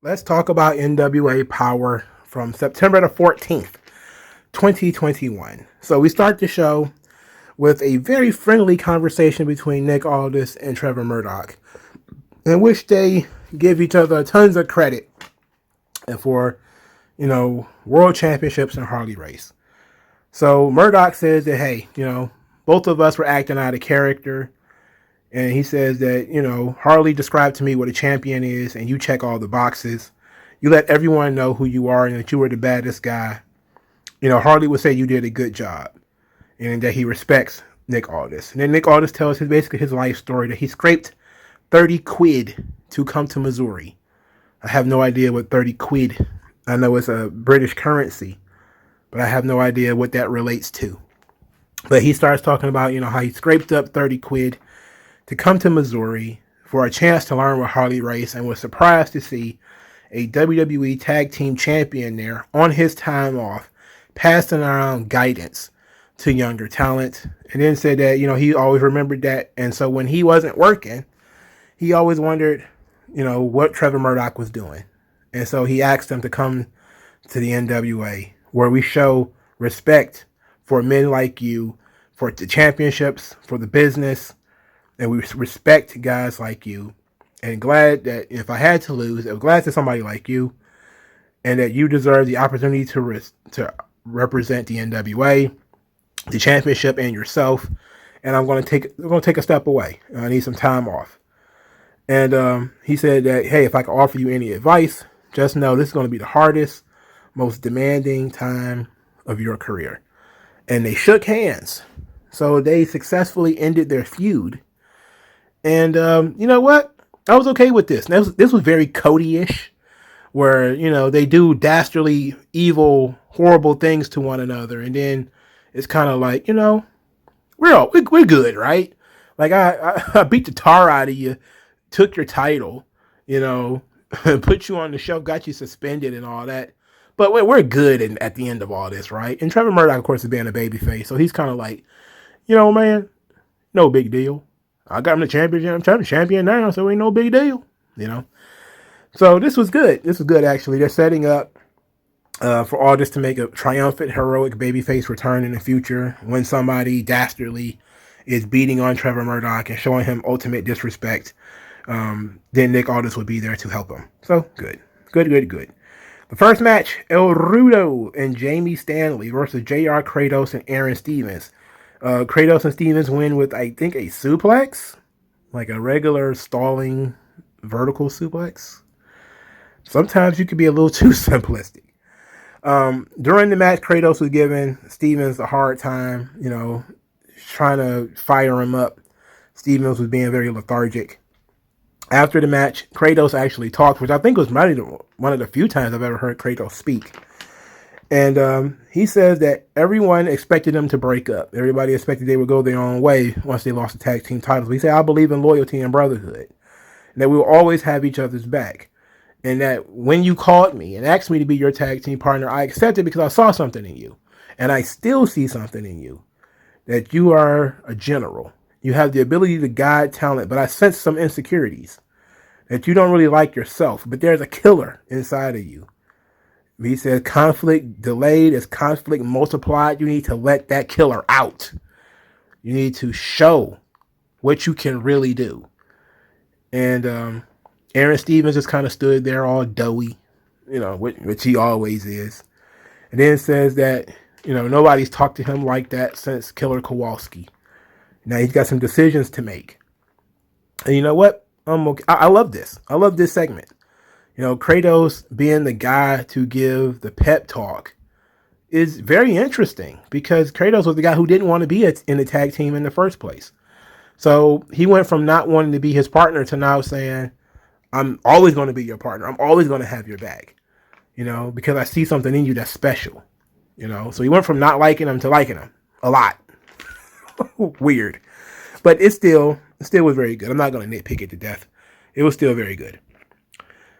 Let's talk about NWA Power from September the 14th, 2021. So we start the show with a very friendly conversation between Nick Aldis and Trevor Murdoch, in which they give each other tons of credit for, world championships in Harley race. So Murdoch says that, hey, both of us were acting out of character. And he says that, Harley described to me what a champion is, and you check all the boxes. You let everyone know who you are and that you were the baddest guy. Harley would say you did a good job and that he respects Nick Aldis. And then Nick Aldis tells basically his life story, that he scraped 30 quid to come to Missouri. I have no idea what 30 quid. I know it's a British currency, but I have no idea what that relates to. But he starts talking about, how he scraped up 30 quid to come to Missouri for a chance to learn with Harley race, and was surprised to see a WWE Tag Team Champion there on his time off, passing around guidance to younger talent. And then said that, he always remembered that. And so when he wasn't working, he always wondered, what Trevor Murdoch was doing. And so he asked him to come to the NWA, where we show respect for men like you, for the championships, for the business. And we respect guys like you, and glad that if I had to lose, I'm glad to somebody like you, and that you deserve the opportunity to represent the NWA, the championship, and yourself. And I'm going to take a step away. I need some time off. And he said that, hey, if I can offer you any advice, just know this is going to be the hardest, most demanding time of your career. And they shook hands. So they successfully ended their feud. And you know what? I was okay with this. This was very Cody-ish, where, they do dastardly, evil, horrible things to one another. And then it's kind of like, we're good, right? Like, I beat the tar out of you, took your title, put you on the shelf, got you suspended and all that. But we're good at the end of all this, right? And Trevor Murdoch, of course, is being a babyface. So he's kind of like, man, no big deal. I got him the championship. I'm champion now, so ain't no big deal, So this was good. This was good, actually. They're setting up for all this to make a triumphant, heroic babyface return in the future when somebody dastardly is beating on Trevor Murdoch and showing him ultimate disrespect. Then Nick Aldis would be there to help him. So good. The first match, El Rudo and Jamie Stanley versus JR, Kratos, and Aaron Stevens. Kratos and Stevens win with, I think, a suplex, like a regular stalling vertical suplex. Sometimes you can be a little too simplistic. During the match, Kratos was giving Stevens a hard time, trying to fire him up. Stevens was being very lethargic. After the match, Kratos actually talked, which I think was one of the few times I've ever heard Kratos speak. And he says that everyone expected them to break up. Everybody expected they would go their own way once they lost the tag team titles. He said, I believe in loyalty and brotherhood, and that we will always have each other's back. And that when you called me and asked me to be your tag team partner, I accepted because I saw something in you. And I still see something in you. That you are a general. You have the ability to guide talent, but I sense some insecurities. That you don't really like yourself, but there's a killer inside of you. He says conflict delayed is conflict multiplied. You need to let that killer out. You need to show what you can really do. And Aaron Stevens just kind of stood there all doughy, which he always is. And then says that, nobody's talked to him like that since Killer Kowalski. Now he's got some decisions to make. And you know what? I love this. I love this segment. Kratos being the guy to give the pep talk is very interesting because Kratos was the guy who didn't want to be in the tag team in the first place. So he went from not wanting to be his partner to now saying, I'm always going to be your partner. I'm always going to have your back, because I see something in you that's special, So he went from not liking him to liking him a lot. Weird. But it still was very good. I'm not going to nitpick it to death. It was still very good.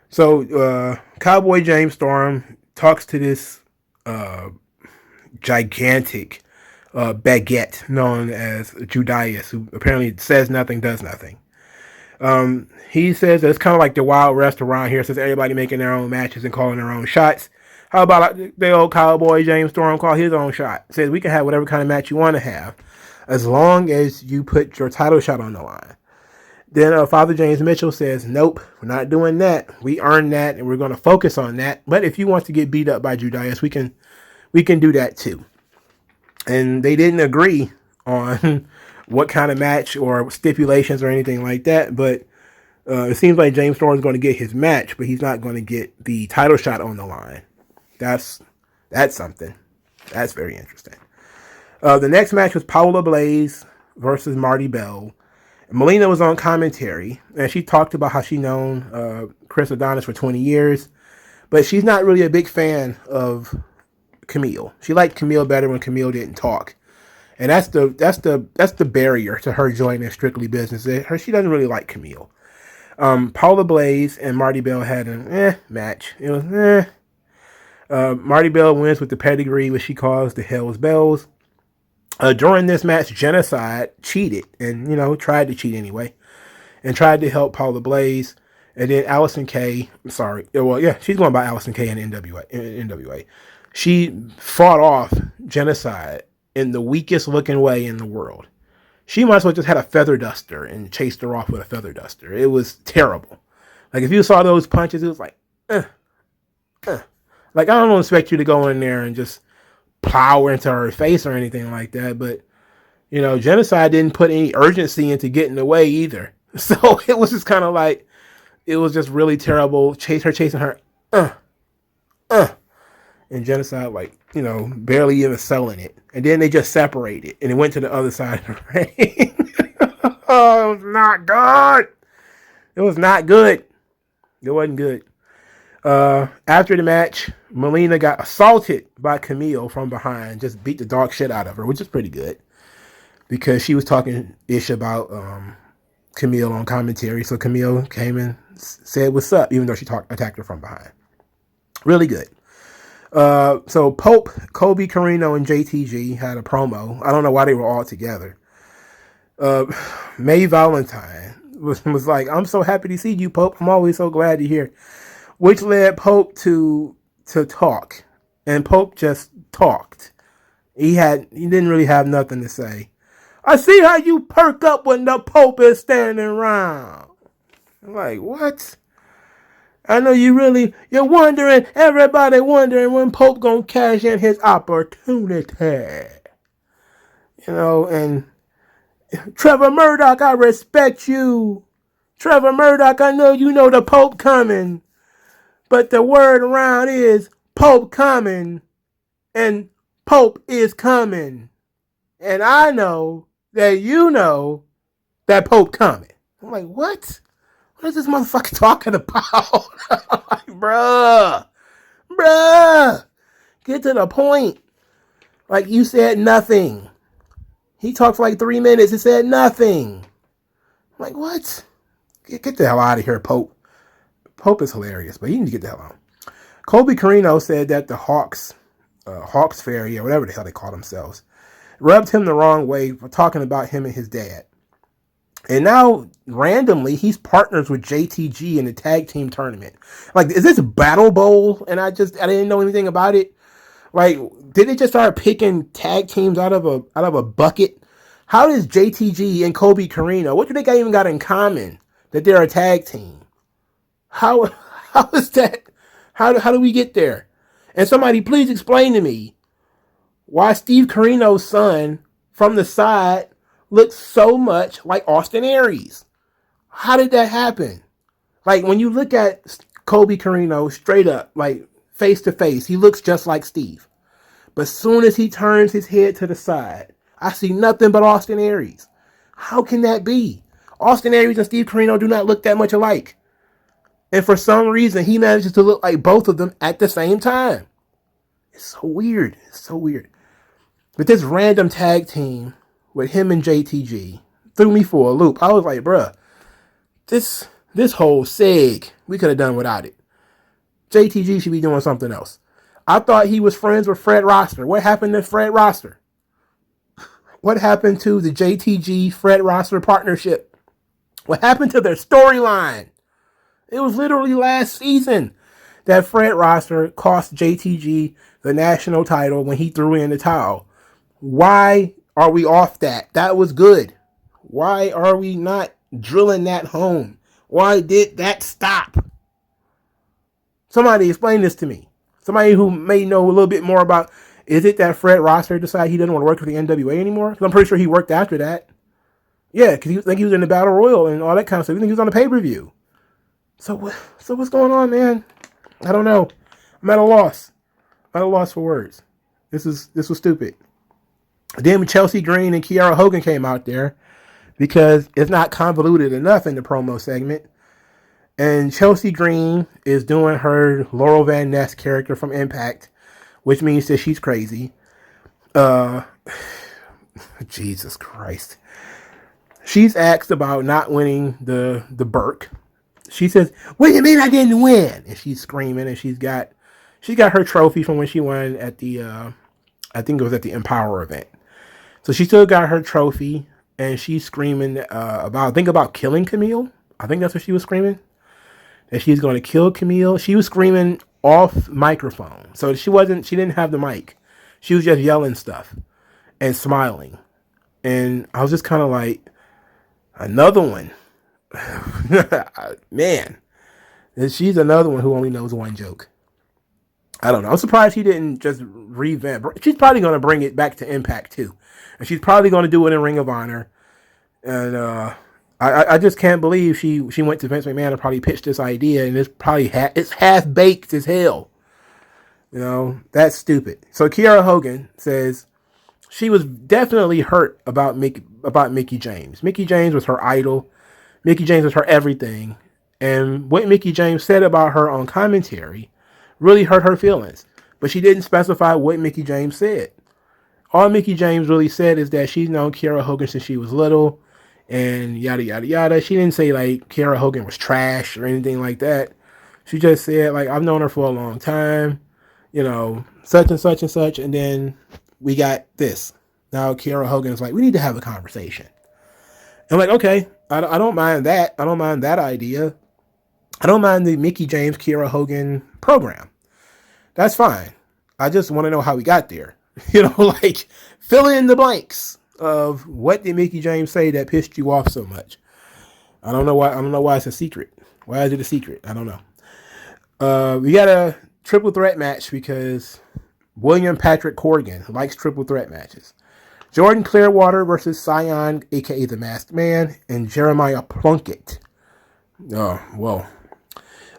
So Cowboy James Storm talks to this gigantic baguette known as Judas, who apparently says nothing, does nothing. He says that it's kind of like the Wild West around here, since everybody making their own matches and calling their own shots. How about the old cowboy James Storm call his own shot? Says we can have whatever kind of match you want to have, as long as you put your title shot on the line. Then Father James Mitchell says, nope, we're not doing that. We earned that, and we're going to focus on that. But if you want to get beat up by Judas, we can do that too. And they didn't agree on what kind of match or stipulations or anything like that. But it seems like James Storm is going to get his match, but he's not going to get the title shot on the line. That's something. That's very interesting. The next match was Paola Blaze versus Marty Bell. Melina was on commentary, and she talked about how she known Chris Adonis for 20 years, but she's not really a big fan of Camille. She liked Camille better when Camille didn't talk, and that's the barrier to her joining Strictly Business. She doesn't really like Camille. Paula Blaze and Marty Bell had an match. It was Marty Bell wins with the pedigree, which she calls the Hell's Bells. During this match, Genocide cheated and, tried to cheat anyway and tried to help Paula Blaze. And then Allison Kay, she's going by Allison Kay in NWA. She fought off Genocide in the weakest looking way in the world. She might as well just had a feather duster and chased her off with a feather duster. It was terrible. Like, if you saw those punches, it was like, Like, I don't expect you to go in there and just plow into her face or anything like that, but Genocide didn't put any urgency into getting away either. So it was just kind of like, it was just really terrible. Chasing her, and Genocide, barely even selling it. And then they just separated and it went to the other side of the ring. Oh, it was not good. It was not good. It wasn't good. After the match, Melina got assaulted by Camille from behind, just beat the dog shit out of her, which is pretty good because she was talking ish about Camille on commentary. So Camille came and said what's up, even though she attacked her from behind. Really good. So Pope, Kobe Carino, and JTG had a promo. I don't know why they were all together. May Valentine was like, I'm so happy to see you, Pope. I'm always so glad to hear. Which led Pope to talk. And Pope just talked. He didn't really have nothing to say. I see how you perk up when the Pope is standing around. I'm like, what? I know you're wondering, everybody wondering when Pope gonna cash in his opportunity. And Trevor Murdoch, I respect you. Trevor Murdoch, I know you know the Pope coming. But the word around is Pope coming. And Pope is coming. And I know that you know that Pope coming. I'm like, what? What is this motherfucker talking about? Like, bruh. Get to the point. Like, you said nothing. He talked for like 3 minutes and said nothing. I'm like, what? Get the hell out of here, Pope. Pope is hilarious, but you need to get the hell out. Kobe Carino said that the Hawks Fairy, or whatever the hell they call themselves, rubbed him the wrong way for talking about him and his dad. And now, randomly, he's partners with JTG in the tag team tournament. Like, is this Battle Bowl? And I didn't know anything about it. Like, did they just start picking tag teams out of a bucket? How does JTG and Kobe Carino, what do they even got in common that they're a tag team? How is that? How do we get there? And somebody please explain to me why Steve Carino's son from the side looks so much like Austin Aries. How did that happen? Like, when you look at Kobe Carino straight up, like face to face, he looks just like Steve. But soon as he turns his head to the side, I see nothing but Austin Aries. How can that be? Austin Aries and Steve Carino do not look that much alike. And for some reason, he manages to look like both of them at the same time. It's so weird. But this random tag team with him and JTG threw me for a loop. I was like, bruh, this whole seg, we could have done without it. JTG should be doing something else. I thought he was friends with Fred Roster. What happened to Fred Roster? What happened to the JTG Fred Rosser partnership? What happened to their storyline? It was literally last season that Fred Rosser cost JTG the national title when he threw in the towel. Why are we off that? That was good. Why are we not drilling that home? Why did that stop? Somebody explain this to me. Somebody who may know a little bit more about, is it that Fred Rosser decided he didn't want to work with the NWA anymore? Because I'm pretty sure he worked after that. Yeah, because he was in the Battle Royal and all that kind of stuff. I think he was on the pay-per-view. So what's going on, man? I don't know. I'm at a loss. I'm at a loss for words. This was stupid. Then when Chelsea Green and Kiera Hogan came out there, because it's not convoluted enough in the promo segment, and Chelsea Green is doing her Laurel Van Ness character from Impact, which means that she's crazy. Jesus Christ. She's asked about not winning the Burke. She says, "What do you mean I didn't win?" And she's screaming, and she's got her trophy from when she won at the I think it was at the Empower event. So she still got her trophy, and she's screaming about killing Camille. I think that's what she was screaming. That she's going to kill Camille. She was screaming off microphone. So she didn't have the mic. She was just yelling stuff and smiling. And I was just kind of like, another one. Man. She's another one who only knows one joke. I don't know. I'm surprised he didn't just revamp. She's probably going to bring it back to Impact too. And she's probably going to do it in Ring of Honor. And I just can't believe she went to Vince McMahon and probably pitched this idea, and it's probably it's half baked as hell. You know, that's stupid. So Kiera Hogan says she was definitely hurt about Mickie James. Mickie James was her idol. Mickie James was her everything. And what Mickie James said about her on commentary really hurt her feelings. But she didn't specify what Mickie James said. All Mickie James really said is that she's known Kiera Hogan since she was little, and yada, yada, yada. She didn't say, like, Kiera Hogan was trash or anything like that. She just said, like, I've known her for a long time, you know, such and such and such, and then we got this. Now Kiera Hogan's like, we need to have a conversation. I'm like, okay, I don't mind that. I don't mind that idea. I don't mind the Mickie James, Kiera Hogan program. That's fine. I just want to know how we got there. You know, like, fill in the blanks of what did Mickie James say that pissed you off so much. I don't know why it's a secret. Why is it a secret? I don't know. We got a triple threat match because William Patrick Corgan likes triple threat matches. Jordan Clearwater versus Cyan, aka the Masked Man, and Jeremiah Plunkett. Oh, whoa.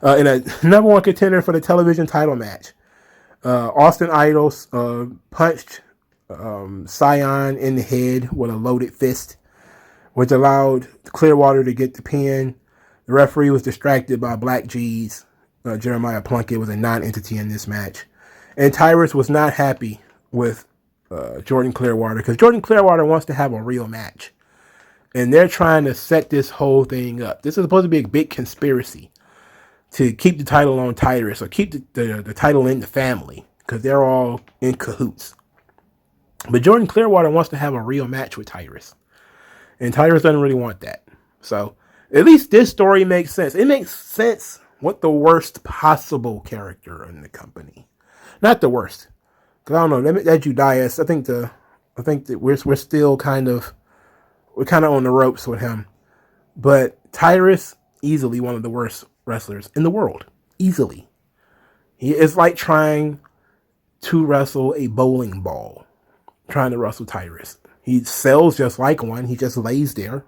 In a number one contender for the television title match. Austin Idol punched Cyan in the head with a loaded fist, which allowed Clearwater to get the pin. The referee was distracted by Black G's. Jeremiah Plunkett was a non-entity in this match. And Tyrus was not happy with Jordan Clearwater because Jordan Clearwater wants to have a real match. And they're trying to set this whole thing up. This is supposed to be a big conspiracy to keep the title on Tyrus or keep the title in the family because they're all in cahoots. But Jordan Clearwater wants to have a real match with Tyrus. And Tyrus doesn't really want that. So at least this story makes sense. It makes sense what the worst possible character in the company. Not the worst. Because I don't know, that Judas, I think that we're still kind of on the ropes with him. But Tyrus, easily one of the worst wrestlers in the world. Easily. It's like trying to wrestle a bowling ball. Trying to wrestle Tyrus. He sells just like one. He just lays there.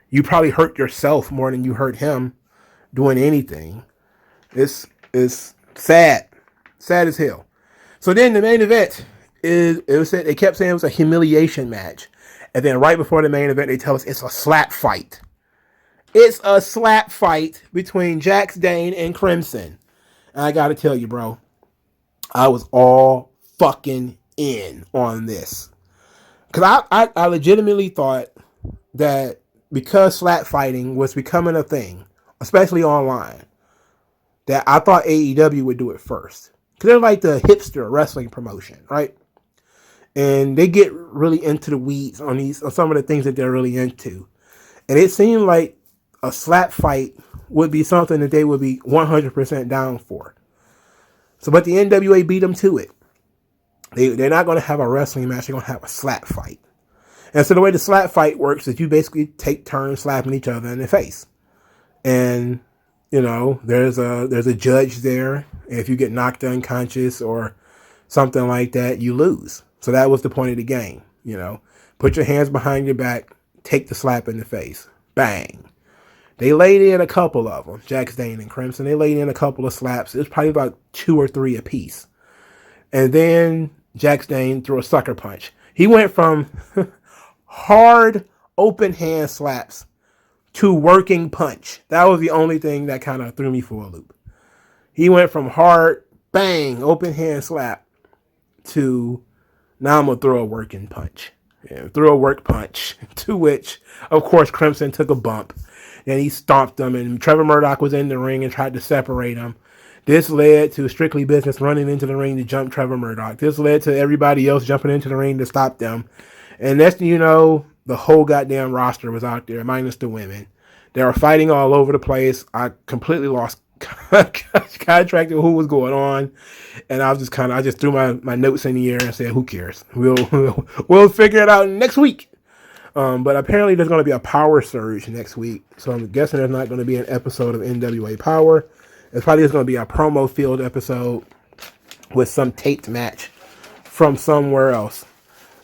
You probably hurt yourself more than you hurt him doing anything. It's sad. Sad as hell. So then the main event they kept saying it was a humiliation match. And then right before the main event, they tell us it's a slap fight. It's a slap fight between Jax, Dane, and Crimson. And I gotta tell you, bro, I was all fucking in on this. Because I legitimately thought that because slap fighting was becoming a thing, especially online, that I thought AEW would do it first. Because they're like the hipster wrestling promotion, right? and they get really into the weeds on some of the things that they're really into. And it seemed like a slap fight would be something that they would be 100% down for. So, but the NWA beat them to it. They're not going to have a wrestling match. They're going to have a slap fight. And so the way the slap fight works is you basically take turns slapping each other in the face. And, you know, there's a judge there. And if you get knocked unconscious or something like that, you lose. So that was the point of the game. You know, put your hands behind your back, take the slap in the face. Bang. They laid in a couple of them, Dane and Crimson. They laid in a couple of slaps. It was probably about 2 or 3 apiece. And then Dane threw a sucker punch. He went from hard open hand slaps to working punch. That was the only thing that kind of threw me for a loop. He went from hard, bang, open hand slap to now I'm going to throw a working punch. Yeah, threw a work punch, to which, of course, Crimson took a bump. And he stomped him, and Trevor Murdoch was in the ring and tried to separate him. This led to Strictly Business running into the ring to jump Trevor Murdoch. This led to everybody else jumping into the ring to stop them. And next thing you know, the whole goddamn roster was out there, minus the women. They were fighting all over the place. I completely lost contract of who was going on. And I just threw my notes in the air and said, who cares? We'll figure it out next week. But apparently there's going to be a power surge next week. So I'm guessing there's not going to be an episode of NWA Power. It's probably just going to be a promo field episode with some taped match from somewhere else.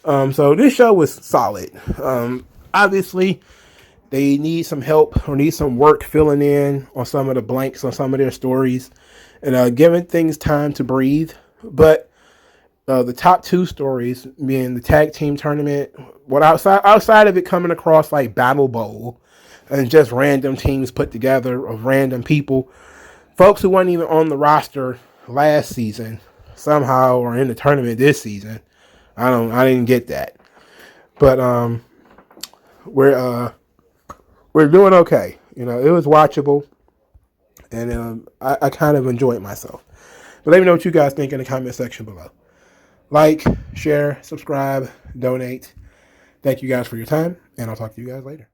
So this show was solid. Obviously, they need some help or need some work filling in on some of the blanks on some of their stories and giving things time to breathe. But the top 2 stories being the tag team tournament, what outside of it coming across like Battle Bowl and just random teams put together of random people, folks who weren't even on the roster last season somehow are in the tournament this season. I didn't get that, but we're doing okay. You know, it was watchable, and I kind of enjoyed myself. But let me know what you guys think in the comment section below. Like, share, subscribe, donate. Thank you guys for your time, and I'll talk to you guys later.